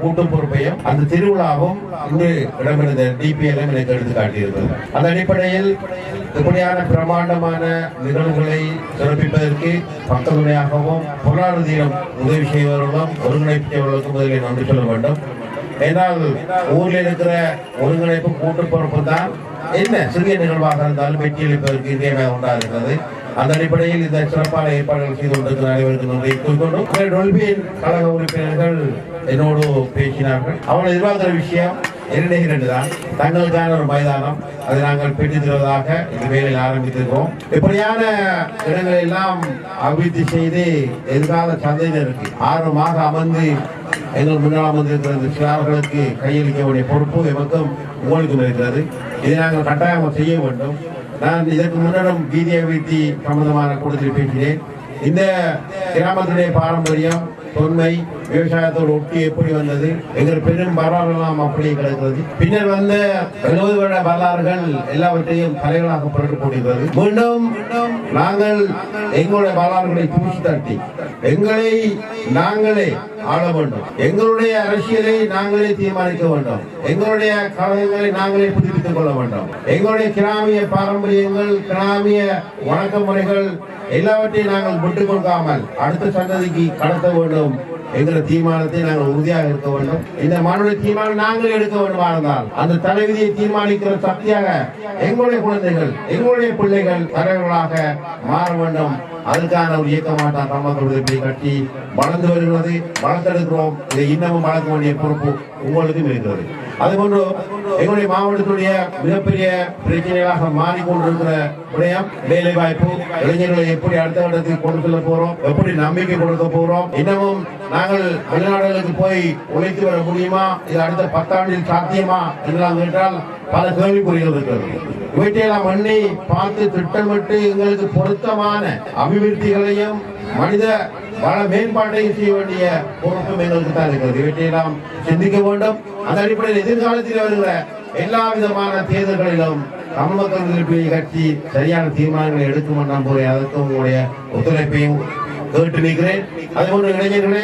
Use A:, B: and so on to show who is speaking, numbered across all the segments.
A: கூட்டு பொறுப்பையும் அந்த திருவிழாவும் இன்று இடம்பெறுந்த டிபிஎல்எம் எனக்கு எடுத்து காட்டியிருக்கிறது. அந்த அடிப்படையில் இப்படியான பிரமாண்டமான நிகழ்வுகளை சிறப்பிப்பதற்கு பக்கத்துணையாகவும் பொருளாதாரம் உதவி செய்வர்களும் ஒருங்கிணைப்பவர்களுக்கும் முதலில் நன்றி சொல்ல வேண்டும். ஏனால் ஊரில் இருக்கிற ஒருங்கிணைப்பு கூட்டு பொறுப்பு தான் என்ன சிறிய நிகழ்வாக இருந்தாலும் வெற்றியளிப்பதற்கு இந்தியாவை உண்டாக இருக்கிறது. அந்த அடிப்படையில் இந்த சிறப்பான ஏற்பாடுகள் செய்து கொண்டிருக்கிற அனைவருக்கு நன்றி கூறிக்கொண்டு டொல்பியின் கழக உறுப்பினர்கள் என்னோடு பேசினார்கள். அவர்கள் எதிர்பார்க்கிற விஷயம் இரண்டு தான். தங்களுக்கான ஒரு மைதானம் அதை நாங்கள் பெற்று தருவதாக இந்த வேலையில் ஆரம்பித்திருக்கிறோம். இப்படியான இடங்களை எல்லாம் அபிவிருத்தி செய்து எதிர்கால சந்தையினருக்கு ஆர்வமாக அமர்ந்து எங்கள் முன்னால் அமர்ந்திருக்கிற சிலர்களுக்கு கையளிக்க வேண்டிய பொறுப்பு எமக்கும் உங்களுக்கும் இருக்கிறது. இதை நாங்கள் கட்டாயம் செய்ய வேண்டும். நான் இதற்கு முன்னிடம் வீதி அபிவிருத்தி சம்பந்தமான கூட்டத்தில் பேசினேன். இந்த கிராமத்துடைய பாரம்பரியம் தொன்மை விவசாயத்தோடு ஒட்டி எப்படி வந்தது எங்கள் பெரும் வரலாறுலாம் அப்படியே கிடக்கிறது. பின்னர் வந்த 70 வருட வரலாறுகள் எல்லாவற்றையும் தலைகளாக புரட்டு போடுகிறது. மீண்டும் நாங்கள் எங்களுடைய வரலாறுகளை தூசி தட்டி எங்களை நாங்களே ஆள வேண்டும். எங்களுடைய அரசியலை நாங்களே தீர்மானிக்க வேண்டும். எங்களுடைய கழகங்களை நாங்களே புதுப்பித்துக் கொள்ள வேண்டும். எங்களுடைய கிராமிய பாரம்பரியங்கள் கிராமிய வணக்க முறைகள் எல்லாவற்றையும் நாங்கள் விட்டுக் கொடுக்காமல் அடுத்த சந்ததிக்கு கடத்த வேண்டும் என்கிற தீர்மானத்தை நாங்கள் உறுதியாக இருக்க வேண்டும். இந்த மாநில தீர்மானம் நாங்கள் எடுக்க வேண்டுமானால் அந்த தலைவிதியை தீர்மானிக்கிற சக்தியாக எங்களுடைய குழந்தைகள் எங்களுடைய பிள்ளைகள் தலைவர்களாக மாற வேண்டும். அதற்கான ஒரு இயக்கமாட்டான் தமிழக விடுதலை கட்சி வளர்ந்து வருகிறது. வளர்த்தெடுக்கிறோம். இதை இன்னமும் வளர்க்க வேண்டிய பொறுப்பு உங்களுக்கும் இருக்கிறது. அதுபோன்று எங்களுடைய மாவட்டத்துடைய மிகப்பெரிய பிரச்சனைகளாக மாறிக்கொண்டிருக்கிற விடயம் வேலை வாய்ப்பு. இளைஞர்களை எப்படி அடுத்த இடத்துக்கு கொண்டு செல்ல போறோம், எப்படி நம்பிக்கை கொடுக்க போறோம், இன்னமும் நாங்கள் வெளிநாடுகளுக்கு போய் உழைத்து வர முடியுமா, இது அடுத்த 10 ஆண்டில் சாத்தியமா என்றெல்லாம் கேட்டால் பல கேள்விக்குறிகள் இருக்கிறது. இவற்றையெல்லாம் எண்ணி பார்த்து திட்டமிட்டு எங்களுக்கு பொருத்தமான அபிவிருத்திகளையும் மனித வள மேம்பாட்டையும் செய்ய வேண்டிய பொறுப்பும் எங்களுக்கு தான் இருக்கிறது. இவற்றையெல்லாம் சிந்திக்க வேண்டும். அந்த அடிப்படையில் எதிர்காலத்தில் வருகிற எல்லா விதமான தேர்தல்களிலும் தமிழ் மக்கள் விடுதலை கட்சி சரியான தீர்மானங்களை எடுக்கும் நம்புகிறேன். அதற்கு உங்களுடைய ஒத்துழைப்பையும் கேட்டு நிற்கிறேன். அதுபோன்று இளைஞர்களே,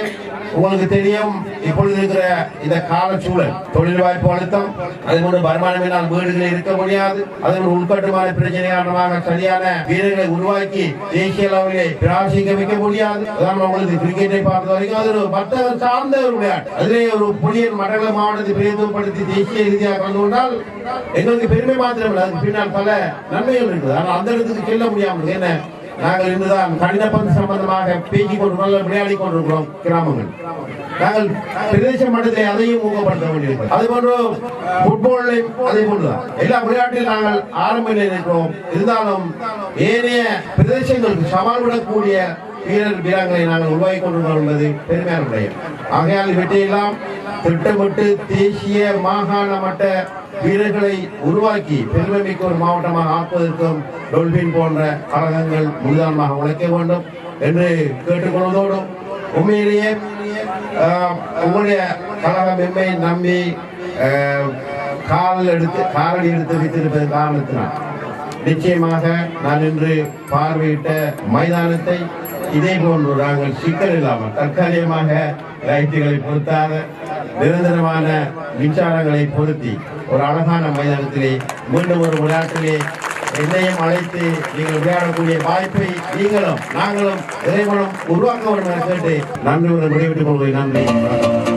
A: உங்களுக்கு தெரியும் இப்பொழுது இருக்கிற இந்த கால சூழல் தொழில் வாய்ப்பு அழுத்தம், அதுபோன்று வருமானமினால் வீடுகளில் இருக்க முடியாது, அதுபோன்று உள்கட்டுமான பிரச்சனை காரணமாக சரியான வீரர்களை உருவாக்கி தேசிய அளவிலே பிராசிக்க வைக்க முடியாது. உங்களுக்கு கிரிக்கெட்டை பார்த்த வரைக்கும் அது ஒரு வர்த்தகம் சார்ந்த ஒரு விளையாட்டு. அதிலே ஒரு புதிய மண்டல மாவட்டத்தை பிரதிநிதித்துவப்படுத்தி தேசிய ரீதியாக கலந்து கொண்டால் எங்களுக்கு பெருமை மாத்திரமில்லை, அதுக்கு பின்னால் பல நன்மைகள் இருக்குது. ஆனால் அந்த இடத்துக்கு செல்ல முடியாமல் என்ன நாங்கள் இன்றுதான் கடினப்பந்து சம்பந்தமாக பேசிக் கொண்டு விளையாடி கொண்டிருக்கிறோம். கிராமங்கள் நாங்கள் பிரதேச மட்டத்தை அதையும் ஊக்கப்படுத்த வேண்டியிருக்கிறோம். அதுபோன்று ஃபுட்பாலை அதே போன்றுதான் எல்லா விளையாட்டில் நாங்கள் ஆரம்ப நிலையில் இருக்கிறோம். இருந்தாலும் ஏனைய பிரதேசங்களுக்கு சவால் விடக்கூடிய வீரர் வீராங்களை நாங்கள் உருவாக்கி கொண்டிருக்கிறோம் என்பது பெருமையான விடயம். ஆகையால் இவற்றையெல்லாம் திட்டமிட்டு தேசிய மாகாண மட்ட வீரர்களை உருவாக்கி பெருமை மிக்க ஒரு மாவட்டமாக ஆக்குவதற்கும் டொல்பின் போன்ற கழகங்கள் முழுதானமாக உழைக்க வேண்டும் என்று கேட்டுக்கொள்வதோடு உண்மையிலேயே உங்களுடைய கழகம் எம்மை நம்பி காலடி எடுத்து வைத்திருப்பது காரணத்தினால் நிச்சயமாக நான் இன்று பார்வையிட்ட மைதானத்தை இதே போன்று நாங்கள் சிக்கல் இல்லாமல் தற்காலிகமாக லைட்டுகளை பொருத்தாத நிரந்தரமான மின்சாரங்களை பொருத்தி ஒரு அழகான மைதானத்திலே மீண்டும் ஒரு விளையாட்டிலே என்னையும் அழைத்து நீங்கள் விளையாடக்கூடிய வாய்ப்பை நீங்களும் நாங்களும் இறைவனும் உருவாக்க வேண்டும் என கேட்டு நன்றி விடைபெற்றுக் கொள்கிறேன். நன்றி.